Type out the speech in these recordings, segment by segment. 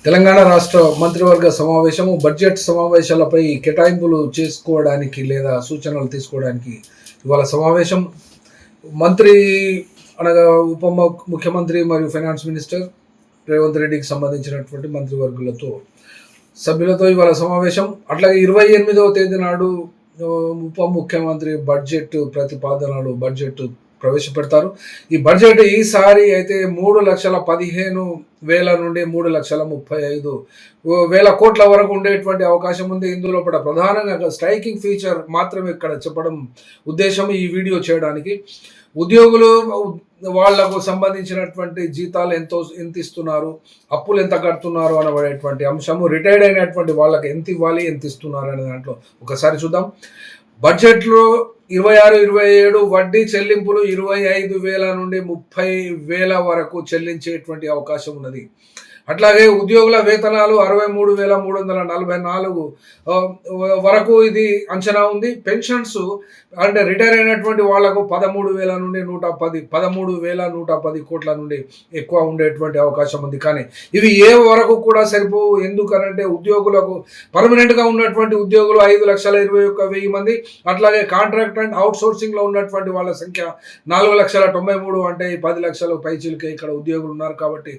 తెలంగాణ రాష్ట్ర మంత్రివర్గ సమావేశము బడ్జెట్ సమావేశాలపై కేటాయింపులు చేసుకోవడానికి లేదా సూచనలు తీసుకోవడానికి ఇవాళ సమావేశం. మంత్రి అనగా ముఖ్యమంత్రి మరియు ఫైనాన్స్ మినిస్టర్ రేవంత్ రెడ్డికి సంబంధించినటువంటి మంత్రివర్గులతో సభ్యులతో ఇవాళ సమావేశం. అట్లాగే 28వ తేదీ నాడు ఉప ముఖ్యమంత్రి బడ్జెట్ ప్రతిపాదనలు బడ్జెట్ ప్రవేశపెడతారు. ఈ బడ్జెట్ ఈసారి అయితే 3,15,000 నుండి 3,35,000 కోట్ల వరకు ఉండేటువంటి అవకాశం ఉంది. ఇందులో ప్రధానంగా స్ట్రైకింగ్ ఫీచర్ మాత్రమే ఇక్కడ చెప్పడం ఉద్దేశం ఈ వీడియో చేయడానికి. ఉద్యోగులు వాళ్లకు సంబంధించినటువంటి జీతాలు ఎంత ఇస్తున్నారు, అప్పులు ఎంత కడుతున్నారు అనబడేటువంటి అంశము, రిటైర్డ్ అయినటువంటి వాళ్ళకి ఎంత ఇవ్వాలి, ఎంత ఇస్తున్నారు అనే దాంట్లో ఒకసారి చూద్దాం. బడ్జెట్లో 26-27 వడ్డీ చెల్లింపులు 25,000 నుండి 30,000 వరకు చెల్లించేటువంటి అవకాశం ఉన్నది. అట్లాగే ఉద్యోగుల వేతనాలు 63,344 వరకు ఇది అంచనా ఉంది. పెన్షన్స్ అంటే రిటైర్ అయినటువంటి వాళ్లకు 13,000 నుండి 13,110 కోట్ల నుండి ఎక్కువ ఉండేటువంటి అవకాశం ఉంది. కానీ ఇవి ఏ వరకు కూడా సరిపోవు. ఎందుకనంటే ఉద్యోగులకు పర్మనెంట్గా ఉన్నటువంటి ఉద్యోగులు 5,21,000 మంది, అట్లాగే కాంట్రాక్ట్ అండ్ అవుట్ సోర్సింగ్లో ఉన్నటువంటి వాళ్ళ సంఖ్య 4,93,000, అంటే 10 లక్షల పైచిలకే ఇక్కడ ఉద్యోగులు ఉన్నారు. కాబట్టి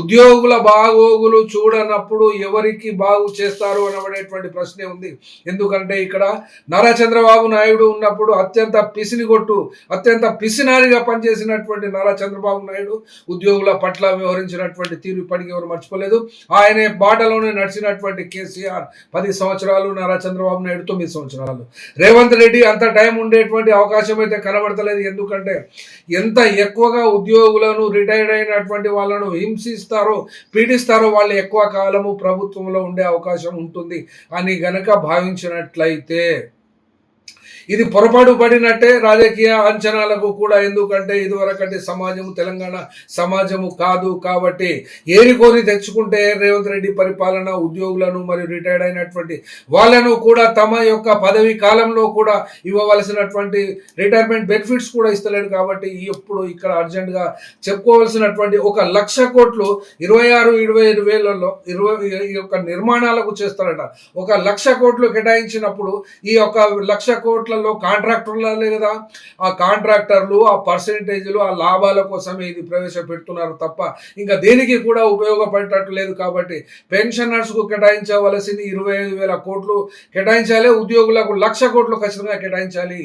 ఉద్యోగుల బాగోగులు చూడనప్పుడు ఎవరికి బాగు చేస్తారు అనబడేటువంటి ప్రశ్నే ఉంది. ఎందుకంటే ఇక్కడ నారా చంద్రబాబు నాయుడు ఉన్నప్పుడు అత్యంత పిసినారిగా పనిచేసినటువంటి నారా చంద్రబాబు నాయుడు ఉద్యోగుల పట్ల వ్యవహరించినటువంటి తీరు ఇప్పటికీ ఎవరు మర్చిపోలేదు. ఆయన బాటలోనే నడిచినటువంటి కేసీఆర్ 10 సంవత్సరాలు, నారా చంద్రబాబు నాయుడు 9 సంవత్సరాలు. రేవంత్ రెడ్డి అంత టైం ఉండేటువంటి అవకాశం అయితే కనబడతలేదు. ఎందుకంటే ఎంత ఎక్కువగా ఉద్యోగులను, రిటైర్డ్ అయినటువంటి వాళ్ళను హింసిస్తారో, పీడిస్తారో వాళ్ళు ఎక్కువ కాలము ప్రభుత్వంలో ఉండే అవకాశం ఉంటుంది అని గనక భావించినట్లయితే ఇది పొరపాటు పడినట్టే రాజకీయ అంచనాలకు కూడా. ఎందుకంటే ఇదివరకటి సమాజము తెలంగాణ సమాజము కాదు. కాబట్టి ఏరికోరి తెచ్చుకుంటే రేవంత్ రెడ్డి పరిపాలన ఉద్యోగులను మరియు రిటైర్డ్ అయినటువంటి వాళ్ళను కూడా తమ యొక్క పదవి కాలంలో కూడా ఇవ్వవలసినటువంటి రిటైర్మెంట్ బెనిఫిట్స్ కూడా ఇస్తలేడు. కాబట్టి ఇప్పుడు ఇక్కడ అర్జెంటుగా చెప్పుకోవాల్సినటువంటి 1,00,000 కోట్లు 26-27 ఈ యొక్క నిర్మాణాలకు చేస్తారట. 1,00,000 కోట్లు కేటాయించినప్పుడు ఈ 1,00,000 కోట్ల కాంట్రాక్టర్లే కదా, ఆ కాంట్రాక్టర్లు, ఆ పర్సెంటేజ్లు, ఆ లాభాల కోసమే ఇది ప్రవేశపెడుతున్నారు తప్ప ఇంకా దేనికి కూడా ఉపయోగపడేటట్టు లేదు. కాబట్టి పెన్షనర్స్కు కేటాయించవలసింది 25,000 కోట్లు కేటాయించాలి, ఉద్యోగులకు 1,00,000 కోట్లు ఖచ్చితంగా కేటాయించాలి.